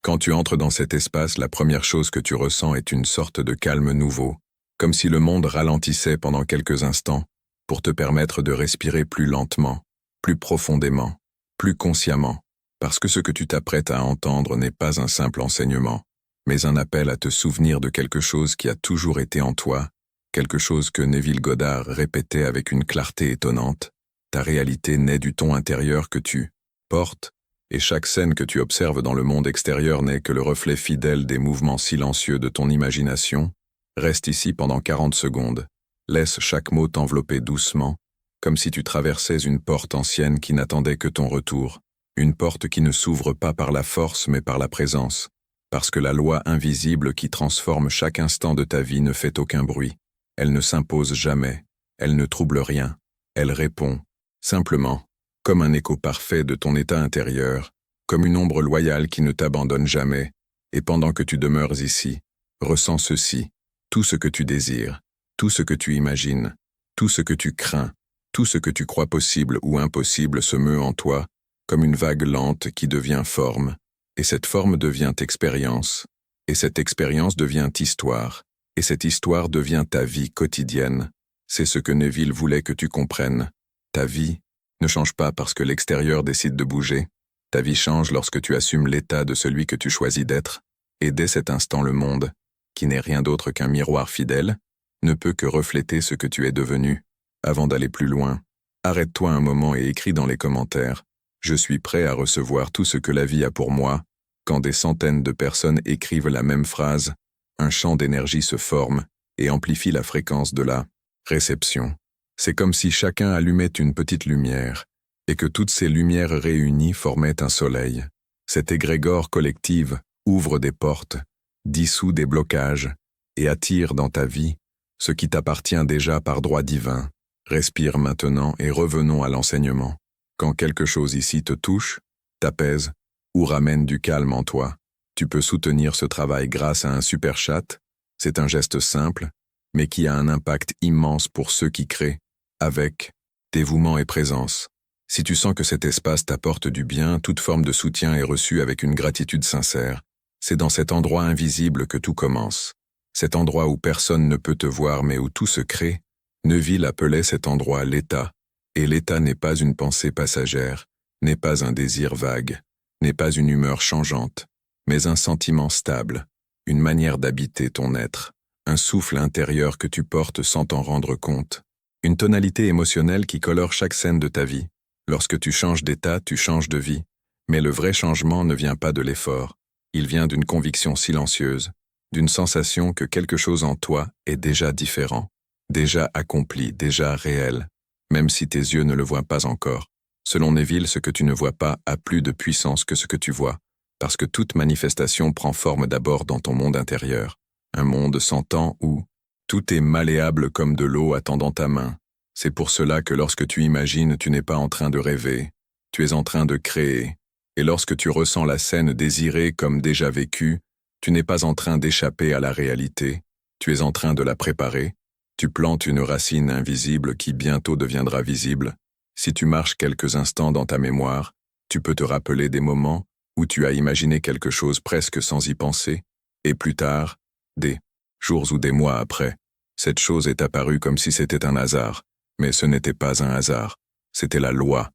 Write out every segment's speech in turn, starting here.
Quand tu entres dans cet espace, la première chose que tu ressens est une sorte de calme nouveau, comme si le monde ralentissait pendant quelques instants pour te permettre de respirer plus lentement, plus profondément, plus consciemment, parce que ce que tu t'apprêtes à entendre n'est pas un simple enseignement, mais un appel à te souvenir de quelque chose qui a toujours été en toi, quelque chose que Neville Goddard répétait avec une clarté étonnante. Ta réalité naît du ton intérieur que tu portes, et chaque scène que tu observes dans le monde extérieur n'est que le reflet fidèle des mouvements silencieux de ton imagination. Reste ici pendant 40 secondes. Laisse chaque mot t'envelopper doucement, comme si tu traversais une porte ancienne qui n'attendait que ton retour. Une porte qui ne s'ouvre pas par la force mais par la présence, parce que la loi invisible qui transforme chaque instant de ta vie ne fait aucun bruit. Elle ne s'impose jamais, elle ne trouble rien, elle répond, simplement, comme un écho parfait de ton état intérieur, comme une ombre loyale qui ne t'abandonne jamais, et pendant que tu demeures ici, ressens ceci, tout ce que tu désires, tout ce que tu imagines, tout ce que tu crains, tout ce que tu crois possible ou impossible se meut en toi, comme une vague lente qui devient forme, et cette forme devient expérience, et cette expérience devient histoire, et cette histoire devient ta vie quotidienne. C'est ce que Neville voulait que tu comprennes. Ta vie ne change pas parce que l'extérieur décide de bouger. Ta vie change lorsque tu assumes l'état de celui que tu choisis d'être, et dès cet instant le monde, qui n'est rien d'autre qu'un miroir fidèle, ne peut que refléter ce que tu es devenu. Avant d'aller plus loin, arrête-toi un moment et écris dans les commentaires « Je suis prêt à recevoir tout ce que la vie a pour moi ». Quand des centaines de personnes écrivent la même phrase, un champ d'énergie se forme et amplifie la fréquence de la réception. C'est comme si chacun allumait une petite lumière, et que toutes ces lumières réunies formaient un soleil. Cette égrégore collective ouvre des portes, dissout des blocages, et attire dans ta vie ce qui t'appartient déjà par droit divin. Respire maintenant et revenons à l'enseignement. Quand quelque chose ici te touche, t'apaise, ou ramène du calme en toi, tu peux soutenir ce travail grâce à un super chat. C'est un geste simple, mais qui a un impact immense pour ceux qui créent, avec dévouement et présence. Si tu sens que cet espace t'apporte du bien, toute forme de soutien est reçue avec une gratitude sincère. C'est dans cet endroit invisible que tout commence. Cet endroit où personne ne peut te voir mais où tout se crée. Neville appelait cet endroit l'état, et l'état n'est pas une pensée passagère, n'est pas un désir vague, n'est pas une humeur changeante, mais un sentiment stable, une manière d'habiter ton être, un souffle intérieur que tu portes sans t'en rendre compte, une tonalité émotionnelle qui colore chaque scène de ta vie. Lorsque tu changes d'état, tu changes de vie, mais le vrai changement ne vient pas de l'effort, il vient d'une conviction silencieuse, d'une sensation que quelque chose en toi est déjà différent, déjà accompli, déjà réel, même si tes yeux ne le voient pas encore. Selon Neville, ce que tu ne vois pas a plus de puissance que ce que tu vois, parce que toute manifestation prend forme d'abord dans ton monde intérieur, un monde sans temps où tout est malléable comme de l'eau attendant ta main. C'est pour cela que lorsque tu imagines, tu n'es pas en train de rêver, tu es en train de créer, et lorsque tu ressens la scène désirée comme déjà vécue, tu n'es pas en train d'échapper à la réalité, tu es en train de la préparer. Tu plantes une racine invisible qui bientôt deviendra visible. Si tu marches quelques instants dans ta mémoire, tu peux te rappeler des moments où tu as imaginé quelque chose presque sans y penser, et plus tard, des jours ou des mois après, cette chose est apparue comme si c'était un hasard, mais ce n'était pas un hasard, c'était la loi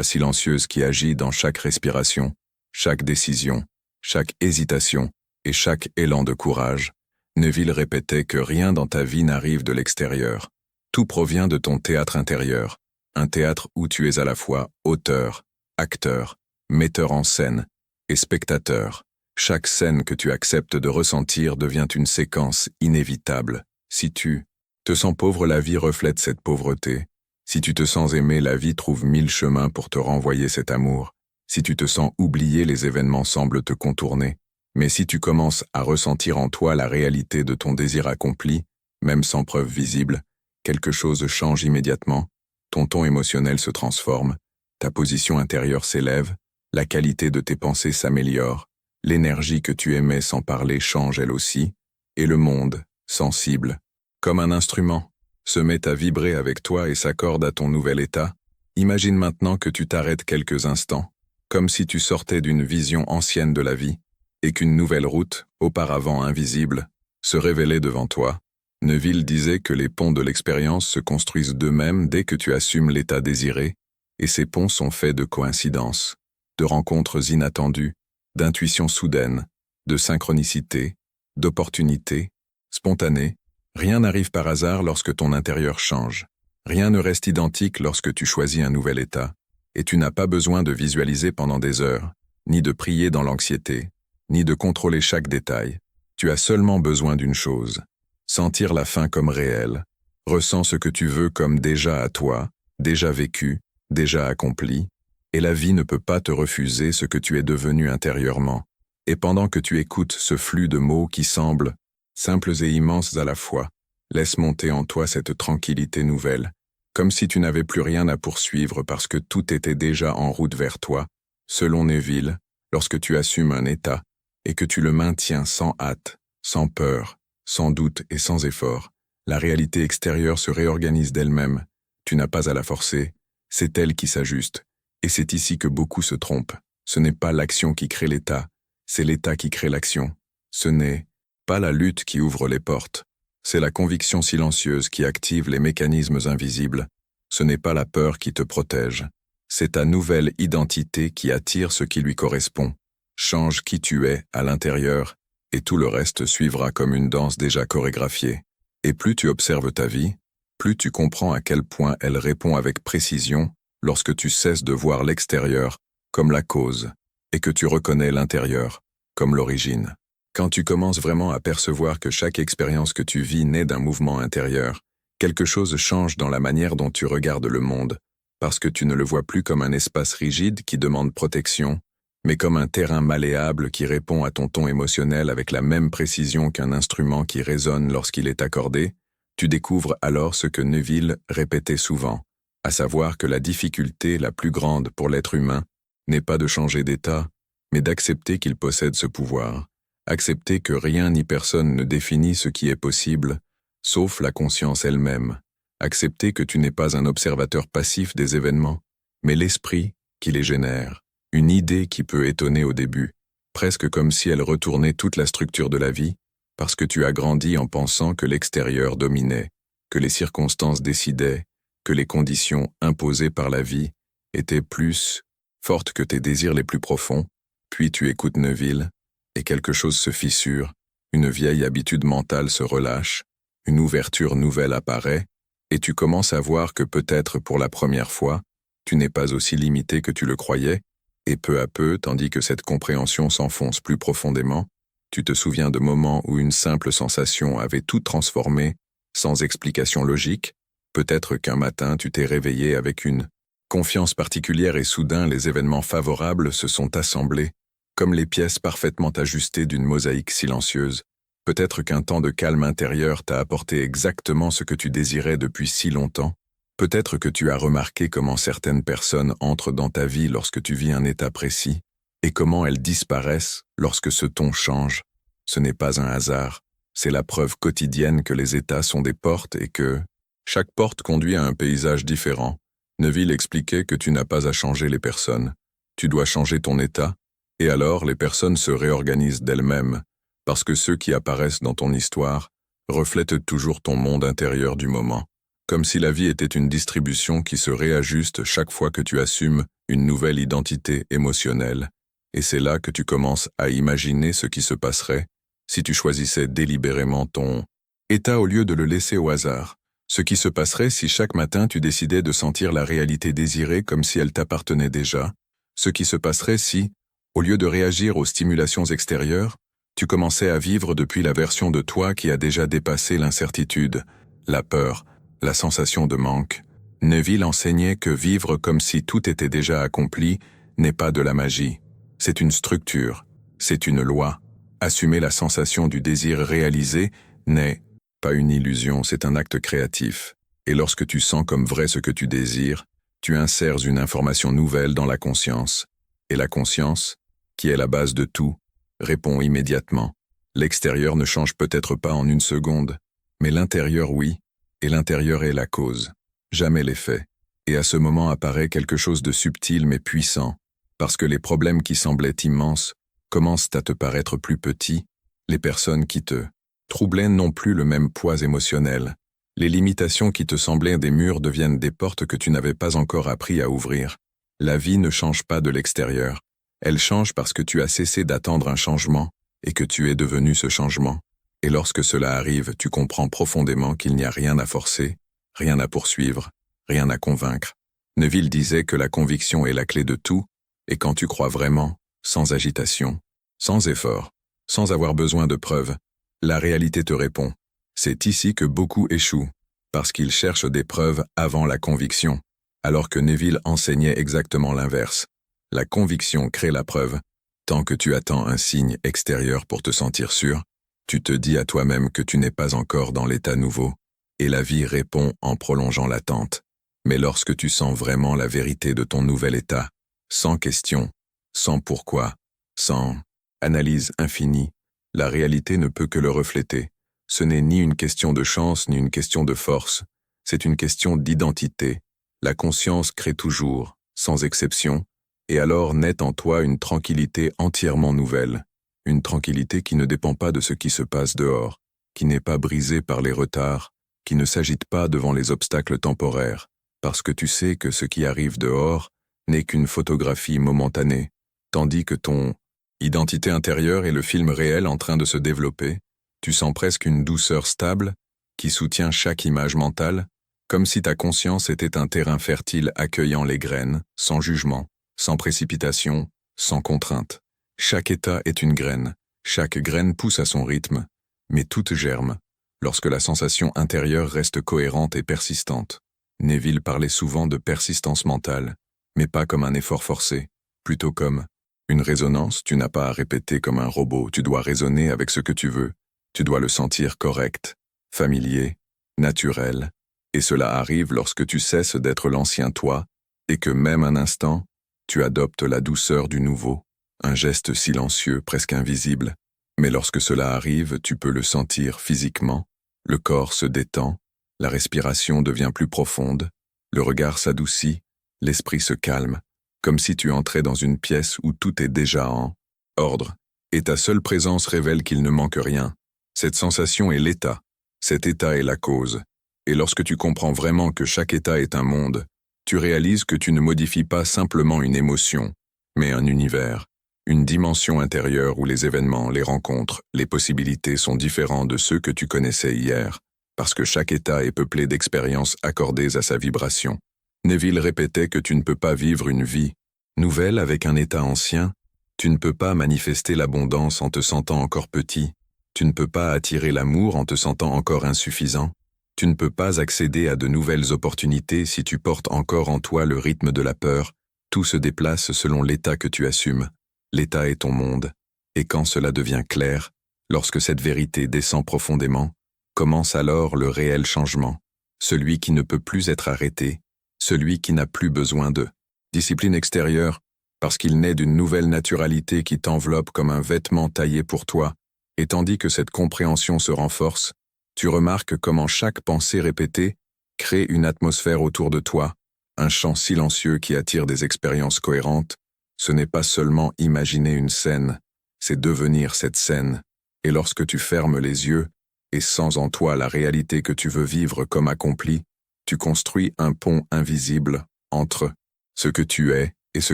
silencieuse qui agit dans chaque respiration, chaque décision, chaque hésitation et chaque élan de courage. Neville répétait que rien dans ta vie n'arrive de l'extérieur. Tout provient de ton théâtre intérieur, un théâtre où tu es à la fois auteur, acteur, metteur en scène et spectateur. Chaque scène que tu acceptes de ressentir devient une séquence inévitable. Si tu te sens pauvre, la vie reflète cette pauvreté. Si tu te sens aimé, la vie trouve 1000 chemins pour te renvoyer cet amour. Si tu te sens oublié, les événements semblent te contourner. Mais si tu commences à ressentir en toi la réalité de ton désir accompli, même sans preuve visible, quelque chose change immédiatement, ton ton émotionnel se transforme, ta position intérieure s'élève, la qualité de tes pensées s'améliore, l'énergie que tu émets sans parler change elle aussi, et le monde, sensible, comme un instrument, se met à vibrer avec toi et s'accorde à ton nouvel état. Imagine maintenant que tu t'arrêtes quelques instants, comme si tu sortais d'une vision ancienne de la vie. et qu'une nouvelle route, auparavant invisible, se révélait devant toi. Neville disait que les ponts de l'expérience se construisent d'eux-mêmes dès que tu assumes l'état désiré, et ces ponts sont faits de coïncidences, de rencontres inattendues, d'intuitions soudaines, de synchronicité, d'opportunités, spontanées. Rien n'arrive par hasard lorsque ton intérieur change. Rien ne reste identique lorsque tu choisis un nouvel état, et tu n'as pas besoin de visualiser pendant des heures, ni de prier dans l'anxiété, ni de contrôler chaque détail. Tu as seulement besoin d'une chose: sentir la fin comme réelle. Ressens ce que tu veux comme déjà à toi, déjà vécu, déjà accompli, et la vie ne peut pas te refuser ce que tu es devenu intérieurement. Et pendant que tu écoutes ce flux de mots qui semblent simples et immenses à la fois, laisse monter en toi cette tranquillité nouvelle, comme si tu n'avais plus rien à poursuivre parce que tout était déjà en route vers toi. Selon Neville, lorsque tu assumes un état, et que tu le maintiens sans hâte, sans peur, sans doute et sans effort, la réalité extérieure se réorganise d'elle-même. Tu n'as pas à la forcer, c'est elle qui s'ajuste. Et c'est ici que beaucoup se trompent. Ce n'est pas l'action qui crée l'état, c'est l'état qui crée l'action. Ce n'est pas la lutte qui ouvre les portes, c'est la conviction silencieuse qui active les mécanismes invisibles. Ce n'est pas la peur qui te protège, c'est ta nouvelle identité qui attire ce qui lui correspond. Change qui tu es à l'intérieur, et tout le reste suivra comme une danse déjà chorégraphiée. Et plus tu observes ta vie, plus tu comprends à quel point elle répond avec précision lorsque tu cesses de voir l'extérieur comme la cause, et que tu reconnais l'intérieur comme l'origine. Quand tu commences vraiment à percevoir que chaque expérience que tu vis naît d'un mouvement intérieur, quelque chose change dans la manière dont tu regardes le monde, parce que tu ne le vois plus comme un espace rigide qui demande protection, mais comme un terrain malléable qui répond à ton ton émotionnel avec la même précision qu'un instrument qui résonne lorsqu'il est accordé. Tu découvres alors ce que Neville répétait souvent, à savoir que la difficulté la plus grande pour l'être humain n'est pas de changer d'état, mais d'accepter qu'il possède ce pouvoir, accepter que rien ni personne ne définit ce qui est possible, sauf la conscience elle-même, accepter que tu n'es pas un observateur passif des événements, mais l'esprit qui les génère, une idée qui peut étonner au début, presque comme si elle retournait toute la structure de la vie, parce que tu as grandi en pensant que l'extérieur dominait, que les circonstances décidaient, que les conditions imposées par la vie étaient plus fortes que tes désirs les plus profonds. Puis tu écoutes Neville, et quelque chose se fissure, une vieille habitude mentale se relâche, une ouverture nouvelle apparaît, et tu commences à voir que peut-être pour la première fois, tu n'es pas aussi limité que tu le croyais, et peu à peu, tandis que cette compréhension s'enfonce plus profondément, tu te souviens de moments où une simple sensation avait tout transformé, sans explication logique. Peut-être qu'un matin tu t'es réveillé avec une confiance particulière et soudain les événements favorables se sont assemblés, comme les pièces parfaitement ajustées d'une mosaïque silencieuse. Peut-être qu'un temps de calme intérieur t'a apporté exactement ce que tu désirais depuis si longtemps. Peut-être que tu as remarqué comment certaines personnes entrent dans ta vie lorsque tu vis un état précis, et comment elles disparaissent lorsque ce ton change. Ce n'est pas un hasard, c'est la preuve quotidienne que les états sont des portes et que chaque porte conduit à un paysage différent. Neville expliquait que tu n'as pas à changer les personnes, tu dois changer ton état, et alors les personnes se réorganisent d'elles-mêmes, parce que ceux qui apparaissent dans ton histoire reflètent toujours ton monde intérieur du moment, comme si la vie était une distribution qui se réajuste chaque fois que tu assumes une nouvelle identité émotionnelle. Et c'est là que tu commences à imaginer ce qui se passerait si tu choisissais délibérément ton état au lieu de le laisser au hasard. Ce qui se passerait si chaque matin tu décidais de sentir la réalité désirée comme si elle t'appartenait déjà. Ce qui se passerait si, au lieu de réagir aux stimulations extérieures, tu commençais à vivre depuis la version de toi qui a déjà dépassé l'incertitude, la peur, la sensation de manque. Neville enseignait que vivre comme si tout était déjà accompli n'est pas de la magie. C'est une structure, c'est une loi. Assumer la sensation du désir réalisé n'est pas une illusion, c'est un acte créatif. Et lorsque tu sens comme vrai ce que tu désires, tu insères une information nouvelle dans la conscience. Et la conscience, qui est la base de tout, répond immédiatement. L'extérieur ne change peut-être pas en une seconde, mais l'intérieur oui, et l'intérieur est la cause, jamais l'effet. Et à ce moment apparaît quelque chose de subtil mais puissant, parce que les problèmes qui semblaient immenses commencent à te paraître plus petits, les personnes qui te troublaient n'ont plus le même poids émotionnel, les limitations qui te semblaient des murs deviennent des portes que tu n'avais pas encore appris à ouvrir. La vie ne change pas de l'extérieur, elle change parce que tu as cessé d'attendre un changement et que tu es devenu ce changement. Et lorsque cela arrive, tu comprends profondément qu'il n'y a rien à forcer, rien à poursuivre, rien à convaincre. Neville disait que la conviction est la clé de tout, et quand tu crois vraiment, sans agitation, sans effort, sans avoir besoin de preuves, la réalité te répond. C'est ici que beaucoup échouent, parce qu'ils cherchent des preuves avant la conviction, alors que Neville enseignait exactement l'inverse. La conviction crée la preuve. Tant que tu attends un signe extérieur pour te sentir sûr, tu te dis à toi-même que tu n'es pas encore dans l'état nouveau, et la vie répond en prolongeant l'attente. Mais lorsque tu sens vraiment la vérité de ton nouvel état, sans question, sans pourquoi, sans analyse infinie, la réalité ne peut que le refléter. Ce n'est ni une question de chance ni une question de force, c'est une question d'identité. La conscience crée toujours, sans exception, et alors naît en toi une tranquillité entièrement nouvelle, une tranquillité qui ne dépend pas de ce qui se passe dehors, qui n'est pas brisée par les retards, qui ne s'agite pas devant les obstacles temporaires, parce que tu sais que ce qui arrive dehors n'est qu'une photographie momentanée, tandis que ton identité intérieure est le film réel en train de se développer. Tu sens presque une douceur stable qui soutient chaque image mentale, comme si ta conscience était un terrain fertile accueillant les graines, sans jugement, sans précipitation, sans contrainte. Chaque état est une graine, chaque graine pousse à son rythme, mais toute germe, lorsque la sensation intérieure reste cohérente et persistante. Neville parlait souvent de persistance mentale, mais pas comme un effort forcé, plutôt comme une résonance. Tu n'as pas à répéter comme un robot, tu dois raisonner avec ce que tu veux, tu dois le sentir correct, familier, naturel, et cela arrive lorsque tu cesses d'être l'ancien toi, et que même un instant, tu adoptes la douceur du nouveau, un geste silencieux, presque invisible, mais lorsque cela arrive, tu peux le sentir physiquement, le corps se détend, la respiration devient plus profonde, le regard s'adoucit, l'esprit se calme, comme si tu entrais dans une pièce où tout est déjà en ordre, et ta seule présence révèle qu'il ne manque rien. Cette sensation est l'état, cet état est la cause, et lorsque tu comprends vraiment que chaque état est un monde, tu réalises que tu ne modifies pas simplement une émotion, mais un univers, une dimension intérieure où les événements, les rencontres, les possibilités sont différents de ceux que tu connaissais hier, parce que chaque état est peuplé d'expériences accordées à sa vibration. Neville répétait que tu ne peux pas vivre une vie nouvelle avec un état ancien, tu ne peux pas manifester l'abondance en te sentant encore petit, tu ne peux pas attirer l'amour en te sentant encore insuffisant, tu ne peux pas accéder à de nouvelles opportunités si tu portes encore en toi le rythme de la peur. Tout se déplace selon l'état que tu assumes. L'état est ton monde, et quand cela devient clair, lorsque cette vérité descend profondément, commence alors le réel changement, celui qui ne peut plus être arrêté, celui qui n'a plus besoin de discipline extérieure, parce qu'il naît d'une nouvelle naturalité qui t'enveloppe comme un vêtement taillé pour toi, et tandis que cette compréhension se renforce, tu remarques comment chaque pensée répétée crée une atmosphère autour de toi, un chant silencieux qui attire des expériences cohérentes. Ce n'est pas seulement imaginer une scène, c'est devenir cette scène. Et lorsque tu fermes les yeux, et sens en toi la réalité que tu veux vivre comme accomplie, tu construis un pont invisible entre ce que tu es et ce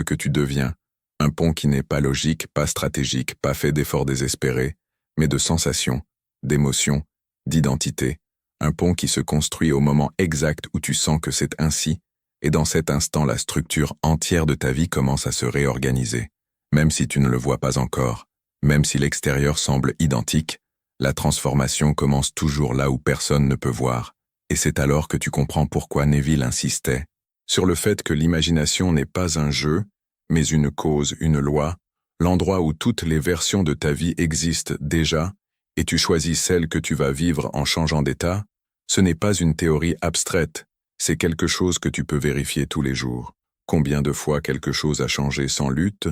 que tu deviens, un pont qui n'est pas logique, pas stratégique, pas fait d'efforts désespérés, mais de sensations, d'émotions, d'identité, un pont qui se construit au moment exact où tu sens que c'est ainsi, et dans cet instant la structure entière de ta vie commence à se réorganiser. Même si tu ne le vois pas encore, même si l'extérieur semble identique, la transformation commence toujours là où personne ne peut voir, et c'est alors que tu comprends pourquoi Neville insistait sur le fait que l'imagination n'est pas un jeu, mais une cause, une loi, l'endroit où toutes les versions de ta vie existent déjà, et tu choisis celle que tu vas vivre en changeant d'état. Ce n'est pas une théorie abstraite, c'est quelque chose que tu peux vérifier tous les jours. Combien de fois quelque chose a changé sans lutte,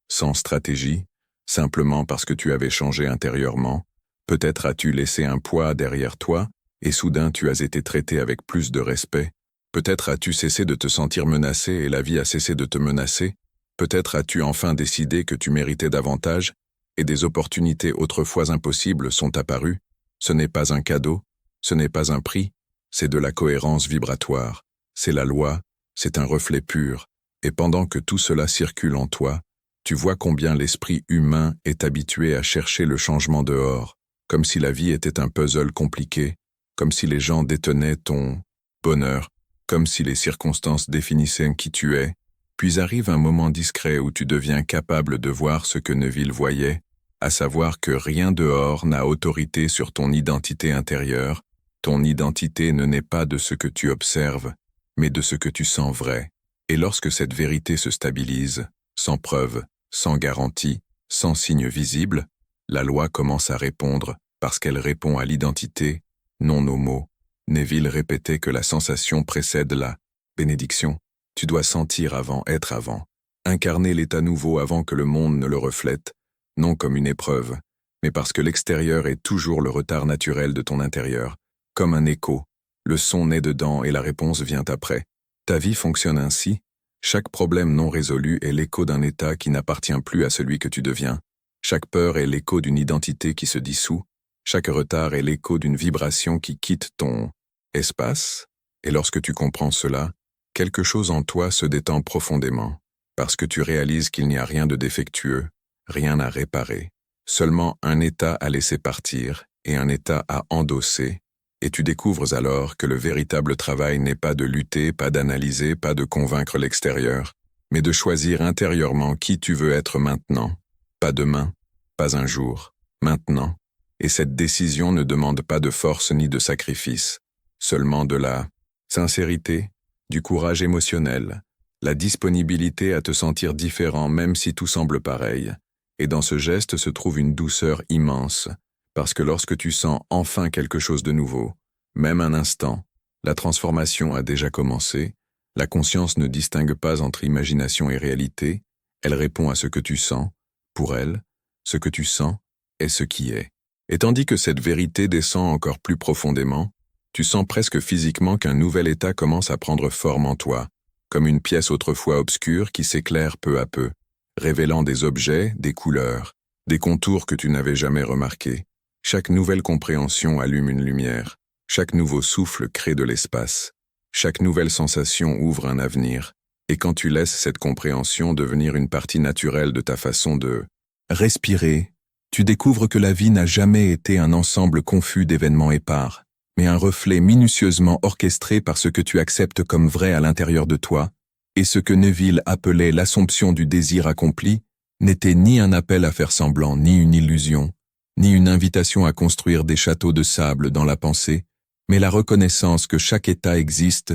sans stratégie, simplement parce que tu avais changé intérieurement? Peut-être as-tu laissé un poids derrière toi, et soudain tu as été traité avec plus de respect. Peut-être as-tu cessé de te sentir menacé et la vie a cessé de te menacer. Peut-être as-tu enfin décidé que tu méritais davantage, et des opportunités autrefois impossibles sont apparues. Ce n'est pas un cadeau, ce n'est pas un prix, c'est de la cohérence vibratoire, c'est la loi, c'est un reflet pur, et pendant que tout cela circule en toi, tu vois combien l'esprit humain est habitué à chercher le changement dehors, comme si la vie était un puzzle compliqué, comme si les gens détenaient ton bonheur, comme si les circonstances définissaient qui tu es, puis arrive un moment discret où tu deviens capable de voir ce que Neville voyait, à savoir que rien dehors n'a autorité sur ton identité intérieure. Ton identité ne naît pas de ce que tu observes, mais de ce que tu sens vrai. Et lorsque cette vérité se stabilise, sans preuve, sans garantie, sans signe visible, la loi commence à répondre parce qu'elle répond à l'identité, non aux mots. Neville répétait que la sensation précède la bénédiction. Tu dois sentir avant, être avant, incarner l'état nouveau avant que le monde ne le reflète, non comme une épreuve, mais parce que l'extérieur est toujours le retard naturel de ton intérieur, comme un écho. Le son naît dedans et la réponse vient après. Ta vie fonctionne ainsi. Chaque problème non résolu est l'écho d'un état qui n'appartient plus à celui que tu deviens. Chaque peur est l'écho d'une identité qui se dissout. Chaque retard est l'écho d'une vibration qui quitte ton espace. Et lorsque tu comprends cela, quelque chose en toi se détend profondément, parce que tu réalises qu'il n'y a rien de défectueux, rien à réparer, seulement un état à laisser partir et un état à endosser, et tu découvres alors que le véritable travail n'est pas de lutter, pas d'analyser, pas de convaincre l'extérieur, mais de choisir intérieurement qui tu veux être maintenant, pas demain, pas un jour, maintenant, et cette décision ne demande pas de force ni de sacrifice, seulement de la sincérité, du courage émotionnel, la disponibilité à te sentir différent même si tout semble pareil. Et dans ce geste se trouve une douceur immense, parce que lorsque tu sens enfin quelque chose de nouveau, même un instant, la transformation a déjà commencé, la conscience ne distingue pas entre imagination et réalité, elle répond à ce que tu sens, pour elle, ce que tu sens est ce qui est. Et tandis que cette vérité descend encore plus profondément, tu sens presque physiquement qu'un nouvel état commence à prendre forme en toi, comme une pièce autrefois obscure qui s'éclaire peu à peu, révélant des objets, des couleurs, des contours que tu n'avais jamais remarqués. Chaque nouvelle compréhension allume une lumière, chaque nouveau souffle crée de l'espace, chaque nouvelle sensation ouvre un avenir, et quand tu laisses cette compréhension devenir une partie naturelle de ta façon de respirer, tu découvres que la vie n'a jamais été un ensemble confus d'événements épars, mais un reflet minutieusement orchestré par ce que tu acceptes comme vrai à l'intérieur de toi, et ce que Neville appelait l'assomption du désir accompli n'était ni un appel à faire semblant, ni une illusion, ni une invitation à construire des châteaux de sable dans la pensée, mais la reconnaissance que chaque état existe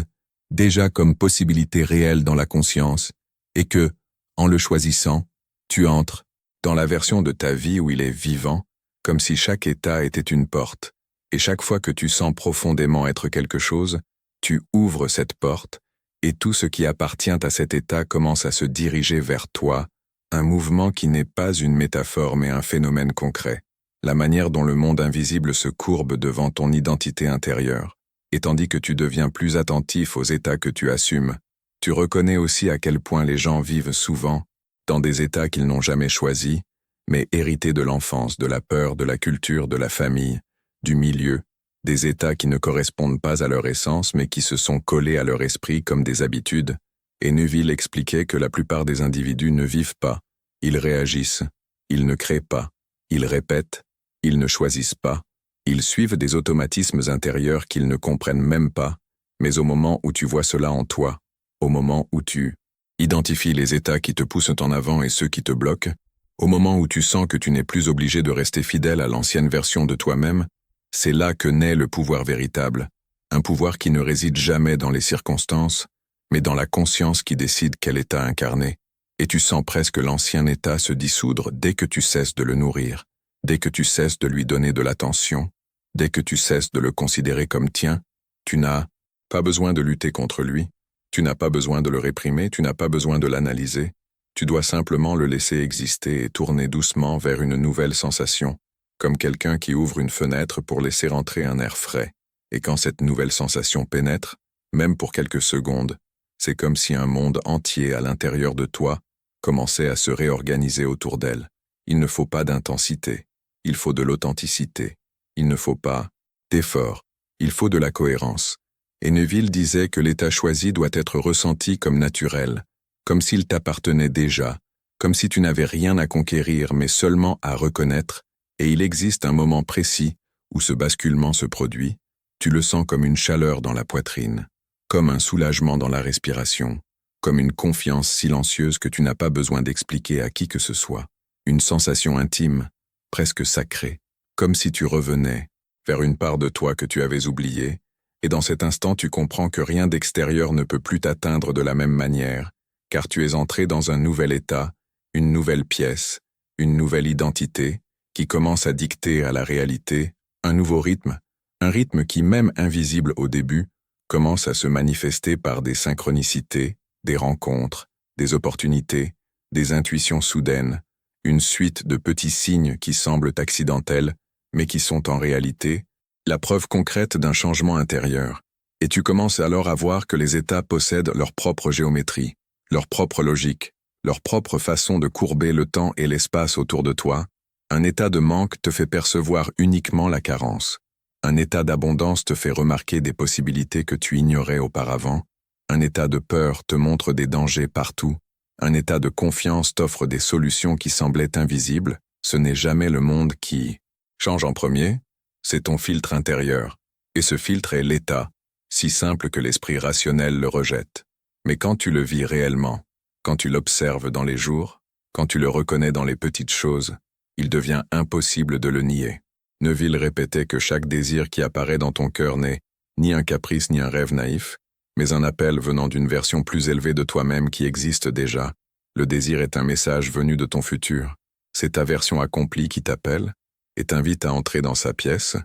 déjà comme possibilité réelle dans la conscience, et que, en le choisissant, tu entres dans la version de ta vie où il est vivant, comme si chaque état était une porte. Et chaque fois que tu sens profondément être quelque chose, tu ouvres cette porte, et tout ce qui appartient à cet état commence à se diriger vers toi, un mouvement qui n'est pas une métaphore mais un phénomène concret, la manière dont le monde invisible se courbe devant ton identité intérieure. Et tandis que tu deviens plus attentif aux états que tu assumes, tu reconnais aussi à quel point les gens vivent souvent dans des états qu'ils n'ont jamais choisis, mais hérités de l'enfance, de la peur, de la culture, de la famille, du milieu, des états qui ne correspondent pas à leur essence mais qui se sont collés à leur esprit comme des habitudes, et Neville expliquait que la plupart des individus ne vivent pas, ils réagissent, ils ne créent pas, ils répètent, ils ne choisissent pas, ils suivent des automatismes intérieurs qu'ils ne comprennent même pas, mais au moment où tu vois cela en toi, au moment où tu identifies les états qui te poussent en avant et ceux qui te bloquent, au moment où tu sens que tu n'es plus obligé de rester fidèle à l'ancienne version de toi-même, c'est là que naît le pouvoir véritable, un pouvoir qui ne réside jamais dans les circonstances, mais dans la conscience qui décide quel état incarner, et tu sens presque l'ancien état se dissoudre dès que tu cesses de le nourrir, dès que tu cesses de lui donner de l'attention, dès que tu cesses de le considérer comme tien, tu n'as pas besoin de lutter contre lui, tu n'as pas besoin de le réprimer, tu n'as pas besoin de l'analyser, tu dois simplement le laisser exister et tourner doucement vers une nouvelle sensation, comme quelqu'un qui ouvre une fenêtre pour laisser entrer un air frais. Et quand cette nouvelle sensation pénètre, même pour quelques secondes, c'est comme si un monde entier à l'intérieur de toi commençait à se réorganiser autour d'elle. Il ne faut pas d'intensité. Il faut de l'authenticité. Il ne faut pas d'effort. Il faut de la cohérence. Et Neville disait que l'état choisi doit être ressenti comme naturel, comme s'il t'appartenait déjà, comme si tu n'avais rien à conquérir mais seulement à reconnaître, et il existe un moment précis où ce basculement se produit, tu le sens comme une chaleur dans la poitrine, comme un soulagement dans la respiration, comme une confiance silencieuse que tu n'as pas besoin d'expliquer à qui que ce soit, une sensation intime, presque sacrée, comme si tu revenais vers une part de toi que tu avais oubliée, et dans cet instant tu comprends que rien d'extérieur ne peut plus t'atteindre de la même manière, car tu es entré dans un nouvel état, une nouvelle pièce, une nouvelle identité, qui commence à dicter à la réalité un nouveau rythme, un rythme qui, même invisible au début, commence à se manifester par des synchronicités, des rencontres, des opportunités, des intuitions soudaines, une suite de petits signes qui semblent accidentels, mais qui sont en réalité la preuve concrète d'un changement intérieur. Et tu commences alors à voir que les états possèdent leur propre géométrie, leur propre logique, leur propre façon de courber le temps et l'espace autour de toi. Un état de manque te fait percevoir uniquement la carence. Un état d'abondance te fait remarquer des possibilités que tu ignorais auparavant. Un état de peur te montre des dangers partout. Un état de confiance t'offre des solutions qui semblaient invisibles. Ce n'est jamais le monde qui change en premier, c'est ton filtre intérieur. Et ce filtre est l'état, si simple que l'esprit rationnel le rejette. Mais quand tu le vis réellement, quand tu l'observes dans les jours, quand tu le reconnais dans les petites choses, il devient impossible de le nier. Neville répétait que chaque désir qui apparaît dans ton cœur n'est ni un caprice ni un rêve naïf, mais un appel venant d'une version plus élevée de toi-même qui existe déjà. Le désir est un message venu de ton futur. C'est ta version accomplie qui t'appelle et t'invite à entrer dans sa pièce,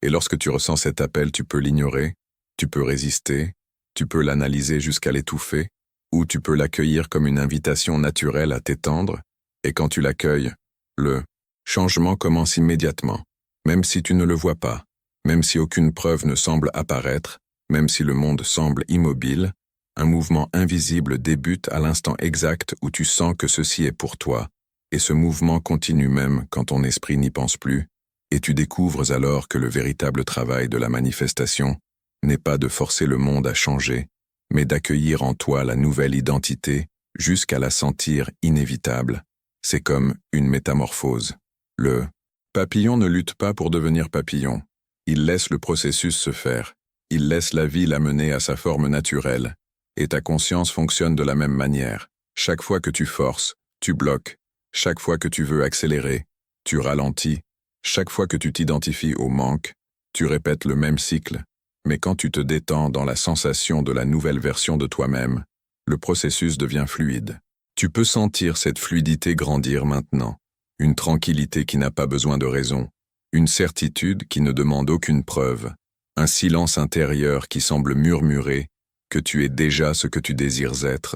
et lorsque tu ressens cet appel, tu peux l'ignorer, tu peux résister, tu peux l'analyser jusqu'à l'étouffer, ou tu peux l'accueillir comme une invitation naturelle à t'étendre, et quand tu l'accueilles, le changement commence immédiatement, même si tu ne le vois pas, même si aucune preuve ne semble apparaître, même si le monde semble immobile, un mouvement invisible débute à l'instant exact où tu sens que ceci est pour toi, et ce mouvement continue même quand ton esprit n'y pense plus, et tu découvres alors que le véritable travail de la manifestation n'est pas de forcer le monde à changer, mais d'accueillir en toi la nouvelle identité jusqu'à la sentir inévitable. C'est comme une métamorphose. Le papillon ne lutte pas pour devenir papillon. Il laisse le processus se faire. Il laisse la vie l'amener à sa forme naturelle. Et ta conscience fonctionne de la même manière. Chaque fois que tu forces, tu bloques. Chaque fois que tu veux accélérer, tu ralentis. Chaque fois que tu t'identifies au manque, tu répètes le même cycle. Mais quand tu te détends dans la sensation de la nouvelle version de toi-même, le processus devient fluide. Tu peux sentir cette fluidité grandir maintenant. Une tranquillité qui n'a pas besoin de raison. Une certitude qui ne demande aucune preuve. Un silence intérieur qui semble murmurer que tu es déjà ce que tu désires être.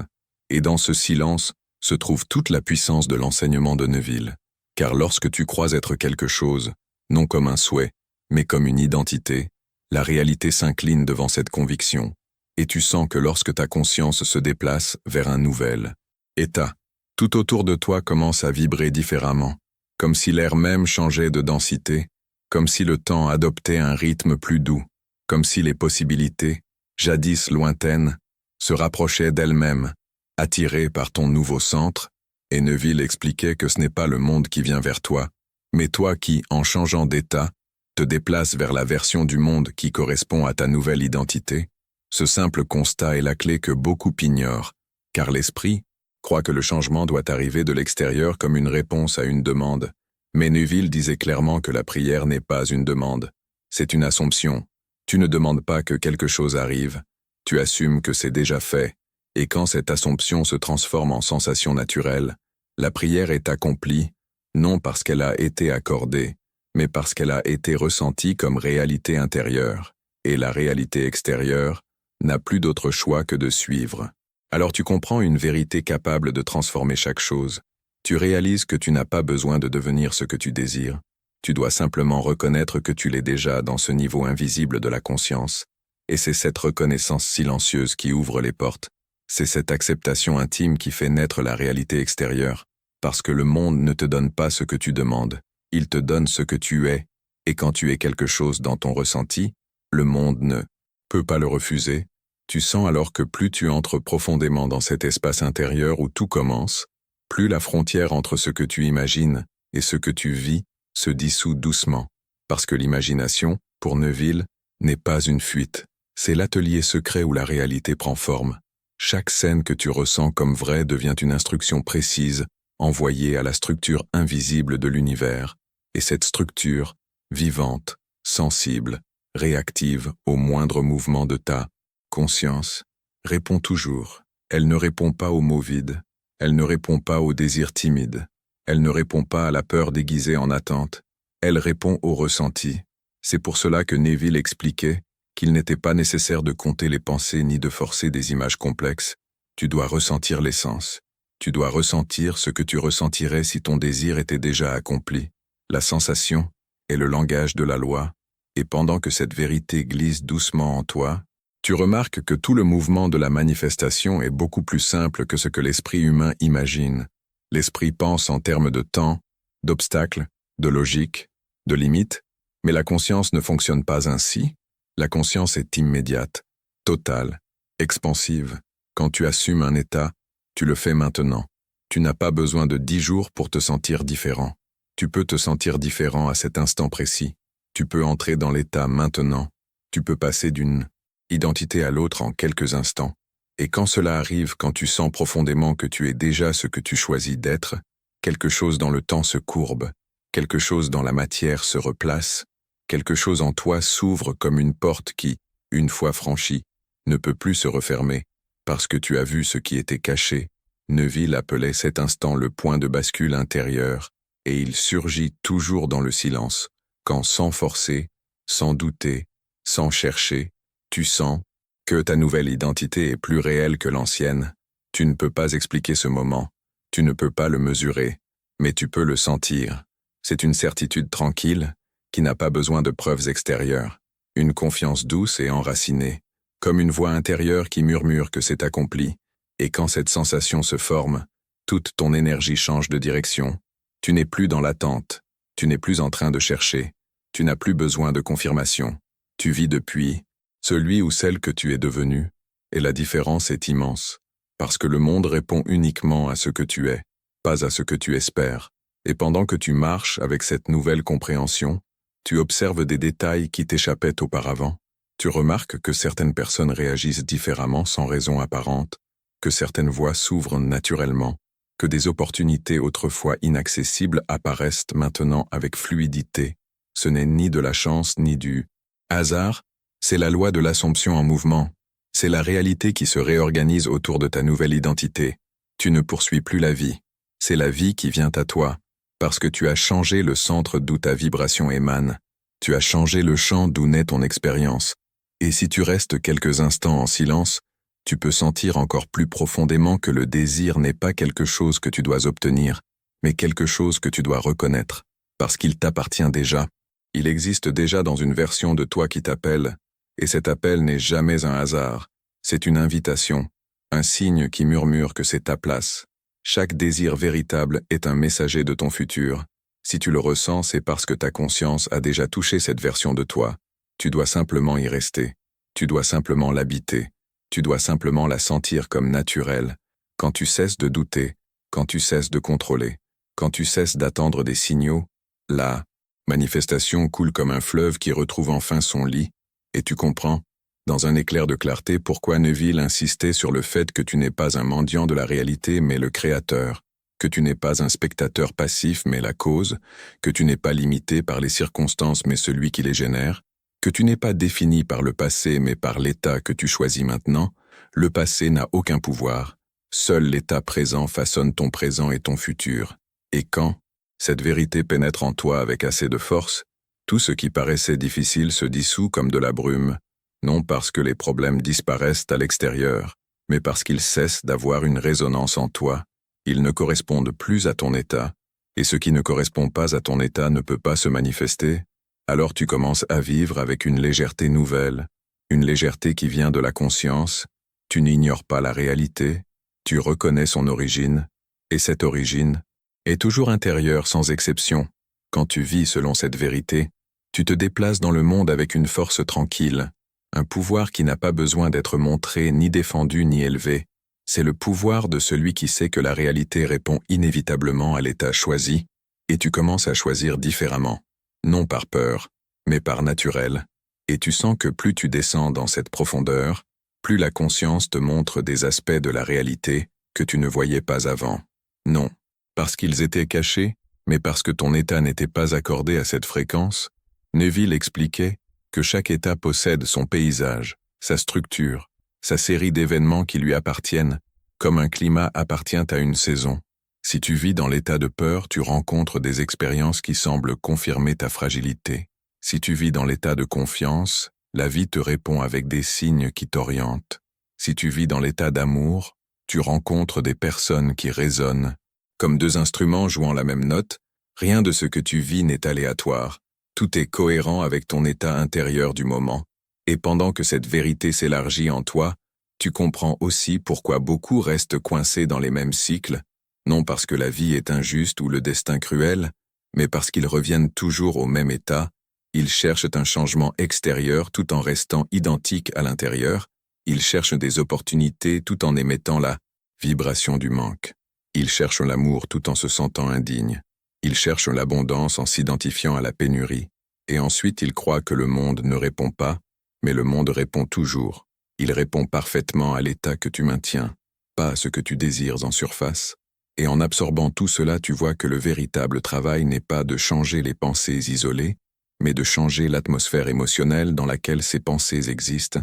Et dans ce silence se trouve toute la puissance de l'enseignement de Neville. Car lorsque tu crois être quelque chose, non comme un souhait, mais comme une identité, la réalité s'incline devant cette conviction, et tu sens que lorsque ta conscience se déplace vers un nouvel état, tout autour de toi commence à vibrer différemment, comme si l'air même changeait de densité, comme si le temps adoptait un rythme plus doux, comme si les possibilités, jadis lointaines, se rapprochaient d'elles-mêmes, attirées par ton nouveau centre, et Neville expliquait que ce n'est pas le monde qui vient vers toi, mais toi qui, en changeant d'état, te déplaces vers la version du monde qui correspond à ta nouvelle identité. Ce simple constat est la clé que beaucoup ignorent, car l'esprit croit que le changement doit arriver de l'extérieur comme une réponse à une demande. Mais Neville disait clairement que la prière n'est pas une demande, c'est une assomption. Tu ne demandes pas que quelque chose arrive, tu assumes que c'est déjà fait, et quand cette assomption se transforme en sensation naturelle, la prière est accomplie, non parce qu'elle a été accordée, mais parce qu'elle a été ressentie comme réalité intérieure, et la réalité extérieure n'a plus d'autre choix que de suivre. Alors tu comprends une vérité capable de transformer chaque chose. Tu réalises que tu n'as pas besoin de devenir ce que tu désires. Tu dois simplement reconnaître que tu l'es déjà dans ce niveau invisible de la conscience. Et c'est cette reconnaissance silencieuse qui ouvre les portes. C'est cette acceptation intime qui fait naître la réalité extérieure. Parce que le monde ne te donne pas ce que tu demandes, il te donne ce que tu es, et quand tu es quelque chose dans ton ressenti, le monde ne peut pas le refuser. Tu sens alors que plus tu entres profondément dans cet espace intérieur où tout commence, plus la frontière entre ce que tu imagines et ce que tu vis se dissout doucement, parce que l'imagination, pour Neville, n'est pas une fuite, c'est l'atelier secret où la réalité prend forme. Chaque scène que tu ressens comme vraie devient une instruction précise, envoyée à la structure invisible de l'univers, et cette structure, vivante, sensible, réactive au moindre mouvement de ta conscience, répond toujours. Elle ne répond pas aux mots vides, elle ne répond pas aux désirs timides, elle ne répond pas à la peur déguisée en attente, elle répond au ressenti. C'est pour cela que Neville expliquait qu'il n'était pas nécessaire de compter les pensées ni de forcer des images complexes. Tu dois ressentir l'essence. Tu dois ressentir ce que tu ressentirais si ton désir était déjà accompli. La sensation est le langage de la loi, et pendant que cette vérité glisse doucement en toi, tu remarques que tout le mouvement de la manifestation est beaucoup plus simple que ce que l'esprit humain imagine. L'esprit pense en termes de temps, d'obstacles, de logique, de limites, mais la conscience ne fonctionne pas ainsi. La conscience est immédiate, totale, expansive. Quand tu assumes un état, tu le fais maintenant. Tu n'as pas besoin de 10 jours pour te sentir différent. Tu peux te sentir différent à cet instant précis. Tu peux entrer dans l'état maintenant. Tu peux passer d'une identité à l'autre en quelques instants. Et quand cela arrive, quand tu sens profondément que tu es déjà ce que tu choisis d'être, quelque chose dans le temps se courbe, quelque chose dans la matière se replace, quelque chose en toi s'ouvre comme une porte qui, une fois franchie, ne peut plus se refermer, parce que tu as vu ce qui était caché. Neville appelait cet instant le point de bascule intérieur, et il surgit toujours dans le silence, quand sans forcer, sans douter, sans chercher, tu sens que ta nouvelle identité est plus réelle que l'ancienne. Tu ne peux pas expliquer ce moment, tu ne peux pas le mesurer, mais tu peux le sentir. C'est une certitude tranquille, qui n'a pas besoin de preuves extérieures, une confiance douce et enracinée, comme une voix intérieure qui murmure que c'est accompli, et quand cette sensation se forme, toute ton énergie change de direction. Tu n'es plus dans l'attente, tu n'es plus en train de chercher, tu n'as plus besoin de confirmation, tu vis depuis celui ou celle que tu es devenu, et la différence est immense, parce que le monde répond uniquement à ce que tu es, pas à ce que tu espères, et pendant que tu marches avec cette nouvelle compréhension, tu observes des détails qui t'échappaient auparavant. Tu remarques que certaines personnes réagissent différemment sans raison apparente, que certaines voies s'ouvrent naturellement, que des opportunités autrefois inaccessibles apparaissent maintenant avec fluidité. Ce n'est ni de la chance ni du hasard, c'est la loi de l'Assomption en mouvement. C'est la réalité qui se réorganise autour de ta nouvelle identité. Tu ne poursuis plus la vie. C'est la vie qui vient à toi, parce que tu as changé le centre d'où ta vibration émane. Tu as changé le champ d'où naît ton expérience. Et si tu restes quelques instants en silence, tu peux sentir encore plus profondément que le désir n'est pas quelque chose que tu dois obtenir, mais quelque chose que tu dois reconnaître, parce qu'il t'appartient déjà. Il existe déjà dans une version de toi qui t'appelle, et cet appel n'est jamais un hasard, c'est une invitation, un signe qui murmure que c'est ta place. Chaque désir véritable est un messager de ton futur. Si tu le ressens, c'est parce que ta conscience a déjà touché cette version de toi. Tu dois simplement y rester. Tu dois simplement l'habiter. Tu dois simplement la sentir comme naturelle. Quand tu cesses de douter, quand tu cesses de contrôler, quand tu cesses d'attendre des signaux, la manifestation coule comme un fleuve qui retrouve enfin son lit, et tu comprends, dans un éclair de clarté, pourquoi Neville insistait sur le fait que tu n'es pas un mendiant de la réalité mais le créateur, que tu n'es pas un spectateur passif mais la cause, que tu n'es pas limité par les circonstances mais celui qui les génère, que tu n'es pas défini par le passé mais par l'état que tu choisis maintenant. Le passé n'a aucun pouvoir, seul l'état présent façonne ton présent et ton futur. Et quand cette vérité pénètre en toi avec assez de force, tout ce qui paraissait difficile se dissout comme de la brume, non parce que les problèmes disparaissent à l'extérieur, mais parce qu'ils cessent d'avoir une résonance en toi. Ils ne correspondent plus à ton état, et ce qui ne correspond pas à ton état ne peut pas se manifester. Alors tu commences à vivre avec une légèreté nouvelle, une légèreté qui vient de la conscience. Tu n'ignores pas la réalité, tu reconnais son origine, et cette origine, est toujours intérieure sans exception. Quand tu vis selon cette vérité, tu te déplaces dans le monde avec une force tranquille, un pouvoir qui n'a pas besoin d'être montré, ni défendu, ni élevé. C'est le pouvoir de celui qui sait que la réalité répond inévitablement à l'état choisi, et tu commences à choisir différemment, non par peur, mais par naturel, et tu sens que plus tu descends dans cette profondeur, plus la conscience te montre des aspects de la réalité que tu ne voyais pas avant. Non, parce qu'ils étaient cachés, mais parce que ton état n'était pas accordé à cette fréquence. Neville expliquait que chaque état possède son paysage, sa structure, sa série d'événements qui lui appartiennent, comme un climat appartient à une saison. Si tu vis dans l'état de peur, tu rencontres des expériences qui semblent confirmer ta fragilité. Si tu vis dans l'état de confiance, la vie te répond avec des signes qui t'orientent. Si tu vis dans l'état d'amour, tu rencontres des personnes qui résonnent. Comme deux instruments jouant la même note, rien de ce que tu vis n'est aléatoire. Tout est cohérent avec ton état intérieur du moment. Et pendant que cette vérité s'élargit en toi, tu comprends aussi pourquoi beaucoup restent coincés dans les mêmes cycles, non parce que la vie est injuste ou le destin cruel, mais parce qu'ils reviennent toujours au même état. Ils cherchent un changement extérieur tout en restant identiques à l'intérieur. Ils cherchent des opportunités tout en émettant la vibration du manque. Ils cherchent l'amour tout en se sentant indignes. Ils cherchent l'abondance en s'identifiant à la pénurie. Et ensuite ils croient que le monde ne répond pas, mais le monde répond toujours. Il répond parfaitement à l'état que tu maintiens, pas à ce que tu désires en surface. Et en absorbant tout cela, tu vois que le véritable travail n'est pas de changer les pensées isolées, mais de changer l'atmosphère émotionnelle dans laquelle ces pensées existent.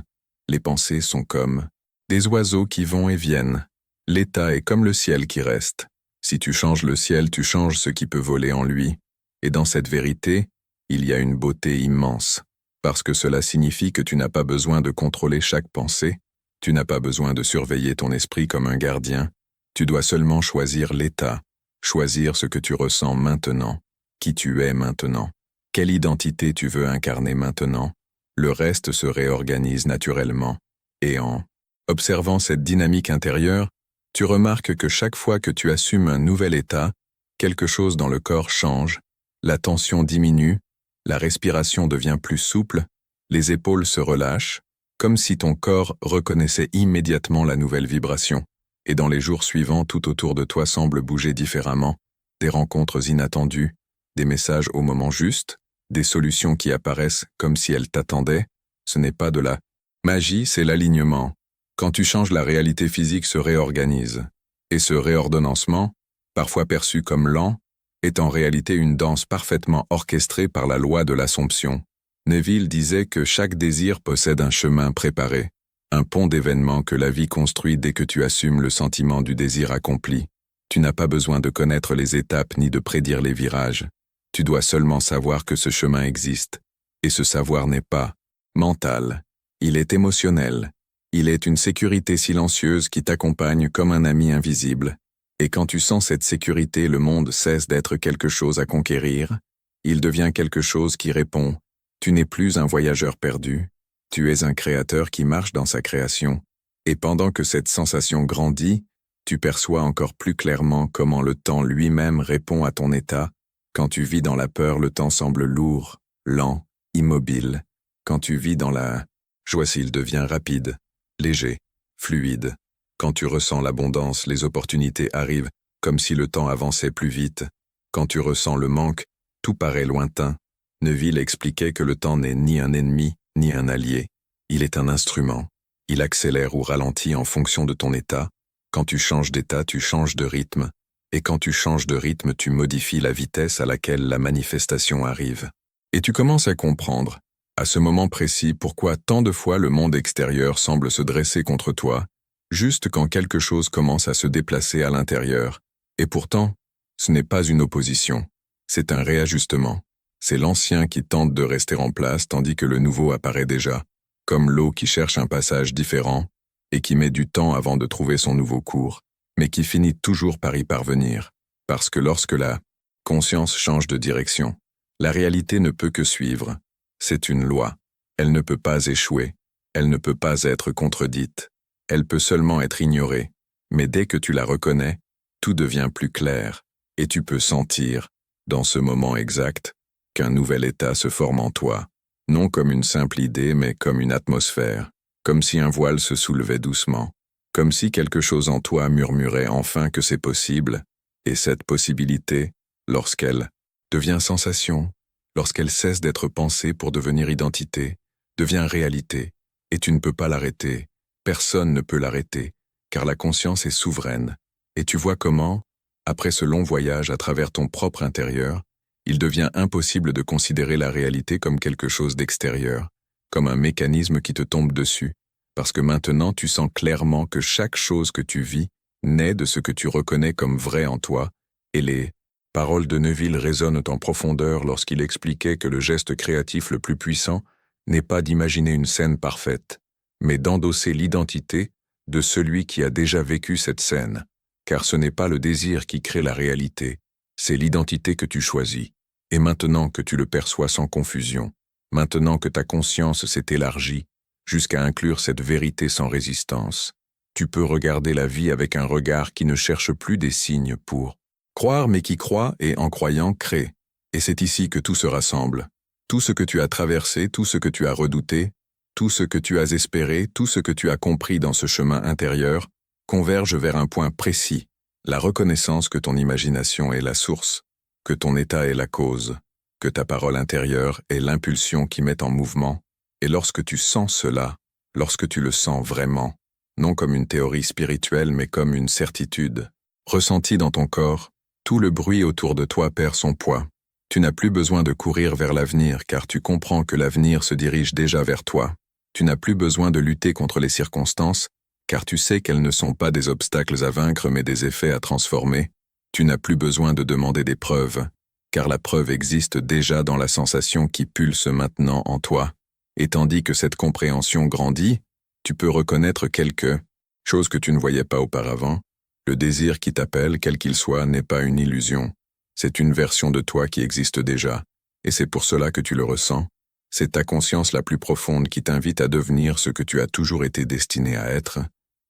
Les pensées sont comme des oiseaux qui vont et viennent. L'état est comme le ciel qui reste. Si tu changes le ciel, tu changes ce qui peut voler en lui. Et dans cette vérité, il y a une beauté immense. Parce que cela signifie que tu n'as pas besoin de contrôler chaque pensée, tu n'as pas besoin de surveiller ton esprit comme un gardien, tu dois seulement choisir l'état, choisir ce que tu ressens maintenant, qui tu es maintenant, quelle identité tu veux incarner maintenant. Le reste se réorganise naturellement. Et en observant cette dynamique intérieure, tu remarques que chaque fois que tu assumes un nouvel état, quelque chose dans le corps change, la tension diminue, la respiration devient plus souple, les épaules se relâchent, comme si ton corps reconnaissait immédiatement la nouvelle vibration. Et dans les jours suivants, tout autour de toi semble bouger différemment, des rencontres inattendues, des messages au moment juste, des solutions qui apparaissent comme si elles t'attendaient. Ce n'est pas de la magie, c'est l'alignement. Quand tu changes, la réalité physique se réorganise. Et ce réordonnancement, parfois perçu comme lent, est en réalité une danse parfaitement orchestrée par la loi de l'Assomption. Neville disait que chaque désir possède un chemin préparé, un pont d'événements que la vie construit dès que tu assumes le sentiment du désir accompli. Tu n'as pas besoin de connaître les étapes ni de prédire les virages. Tu dois seulement savoir que ce chemin existe. Et ce savoir n'est pas mental, il est émotionnel. Il est une sécurité silencieuse qui t'accompagne comme un ami invisible. Et quand tu sens cette sécurité, le monde cesse d'être quelque chose à conquérir. Il devient quelque chose qui répond. Tu n'es plus un voyageur perdu. Tu es un créateur qui marche dans sa création. Et pendant que cette sensation grandit, tu perçois encore plus clairement comment le temps lui-même répond à ton état. Quand tu vis dans la peur, le temps semble lourd, lent, immobile. Quand tu vis dans la joie, il devient rapide, léger, fluide. Quand tu ressens l'abondance, les opportunités arrivent, comme si le temps avançait plus vite. Quand tu ressens le manque, tout paraît lointain. Neville expliquait que le temps n'est ni un ennemi, ni un allié. Il est un instrument. Il accélère ou ralentit en fonction de ton état. Quand tu changes d'état, tu changes de rythme. Et quand tu changes de rythme, tu modifies la vitesse à laquelle la manifestation arrive. Et tu commences à comprendre, à ce moment précis, pourquoi tant de fois le monde extérieur semble se dresser contre toi, juste quand quelque chose commence à se déplacer à l'intérieur. Et pourtant, ce n'est pas une opposition, c'est un réajustement. C'est l'ancien qui tente de rester en place tandis que le nouveau apparaît déjà, comme l'eau qui cherche un passage différent et qui met du temps avant de trouver son nouveau cours, mais qui finit toujours par y parvenir. Parce que lorsque la conscience change de direction, la réalité ne peut que suivre. C'est une loi. Elle ne peut pas échouer. Elle ne peut pas être contredite. Elle peut seulement être ignorée. Mais dès que tu la reconnais, tout devient plus clair. Et tu peux sentir, dans ce moment exact, qu'un nouvel état se forme en toi, non comme une simple idée, mais comme une atmosphère, comme si un voile se soulevait doucement, comme si quelque chose en toi murmurait enfin que c'est possible, et cette possibilité, lorsqu'elle devient sensation, lorsqu'elle cesse d'être pensée pour devenir identité, devient réalité, et tu ne peux pas l'arrêter, personne ne peut l'arrêter, car la conscience est souveraine, et tu vois comment, après ce long voyage à travers ton propre intérieur, il devient impossible de considérer la réalité comme quelque chose d'extérieur, comme un mécanisme qui te tombe dessus, parce que maintenant tu sens clairement que chaque chose que tu vis naît de ce que tu reconnais comme vrai en toi, et les paroles de Neville résonnent en profondeur lorsqu'il expliquait que le geste créatif le plus puissant n'est pas d'imaginer une scène parfaite, mais d'endosser l'identité de celui qui a déjà vécu cette scène, car ce n'est pas le désir qui crée la réalité, c'est l'identité que tu choisis. Et maintenant que tu le perçois sans confusion, maintenant que ta conscience s'est élargie jusqu'à inclure cette vérité sans résistance, tu peux regarder la vie avec un regard qui ne cherche plus des signes pour croire mais qui croit et en croyant crée. Et c'est ici que tout se rassemble. Tout ce que tu as traversé, tout ce que tu as redouté, tout ce que tu as espéré, tout ce que tu as compris dans ce chemin intérieur, converge vers un point précis, la reconnaissance que ton imagination est la source, que ton état est la cause, que ta parole intérieure est l'impulsion qui met en mouvement, et lorsque tu sens cela, lorsque tu le sens vraiment, non comme une théorie spirituelle mais comme une certitude, ressentie dans ton corps, tout le bruit autour de toi perd son poids. Tu n'as plus besoin de courir vers l'avenir car tu comprends que l'avenir se dirige déjà vers toi. Tu n'as plus besoin de lutter contre les circonstances car tu sais qu'elles ne sont pas des obstacles à vaincre mais des effets à transformer. Tu n'as plus besoin de demander des preuves, car la preuve existe déjà dans la sensation qui pulse maintenant en toi. Et tandis que cette compréhension grandit, tu peux reconnaître quelque chose que tu ne voyais pas auparavant. Le désir qui t'appelle, quel qu'il soit, n'est pas une illusion. C'est une version de toi qui existe déjà, et c'est pour cela que tu le ressens. C'est ta conscience la plus profonde qui t'invite à devenir ce que tu as toujours été destiné à être,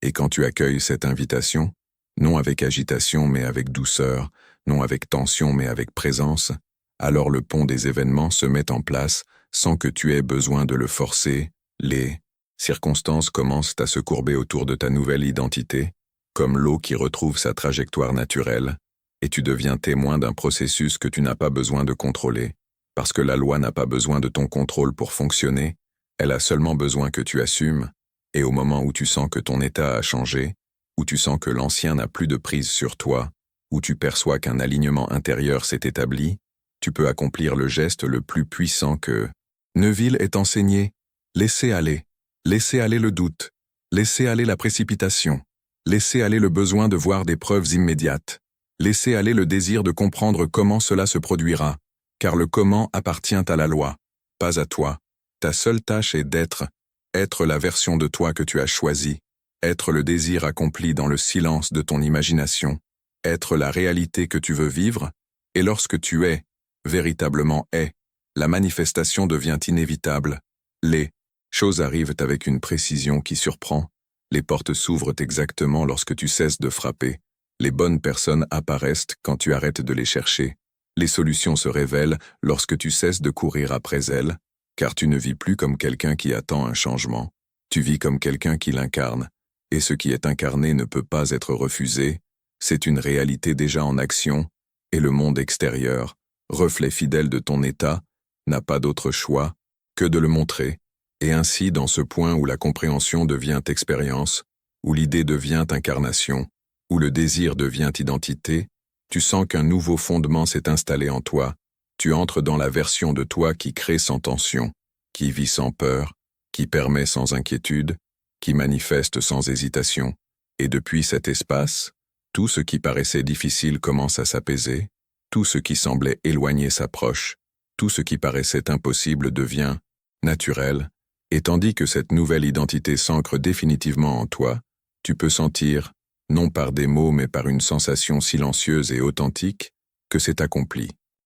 et quand tu accueilles cette invitation, non avec agitation mais avec douceur, non avec tension mais avec présence, alors le pont des événements se met en place sans que tu aies besoin de le forcer. Les circonstances commencent à se courber autour de ta nouvelle identité, comme l'eau qui retrouve sa trajectoire naturelle, et tu deviens témoin d'un processus que tu n'as pas besoin de contrôler, parce que la loi n'a pas besoin de ton contrôle pour fonctionner, elle a seulement besoin que tu assumes, et au moment où tu sens que ton état a changé, où tu sens que l'ancien n'a plus de prise sur toi, où tu perçois qu'un alignement intérieur s'est établi, tu peux accomplir le geste le plus puissant que Neville ait enseigné. Laissez aller le doute, laissez aller la précipitation, laissez aller le besoin de voir des preuves immédiates, laissez aller le désir de comprendre comment cela se produira, car le comment appartient à la loi, pas à toi. Ta seule tâche est être la version de toi que tu as choisie, être le désir accompli dans le silence de ton imagination, être la réalité que tu veux vivre, et lorsque tu es, véritablement es, la manifestation devient inévitable. Les choses arrivent avec une précision qui surprend, les portes s'ouvrent exactement lorsque tu cesses de frapper, les bonnes personnes apparaissent quand tu arrêtes de les chercher, les solutions se révèlent lorsque tu cesses de courir après elles, car tu ne vis plus comme quelqu'un qui attend un changement, tu vis comme quelqu'un qui l'incarne. Et ce qui est incarné ne peut pas être refusé, c'est une réalité déjà en action, et le monde extérieur, reflet fidèle de ton état, n'a pas d'autre choix que de le montrer, et ainsi dans ce point où la compréhension devient expérience, où l'idée devient incarnation, où le désir devient identité, tu sens qu'un nouveau fondement s'est installé en toi, tu entres dans la version de toi qui crée sans tension, qui vit sans peur, qui permet sans inquiétude, qui manifeste sans hésitation, et depuis cet espace, tout ce qui paraissait difficile commence à s'apaiser, tout ce qui semblait éloigné s'approche, tout ce qui paraissait impossible devient naturel, et tandis que cette nouvelle identité s'ancre définitivement en toi, tu peux sentir, non par des mots mais par une sensation silencieuse et authentique, que c'est accompli.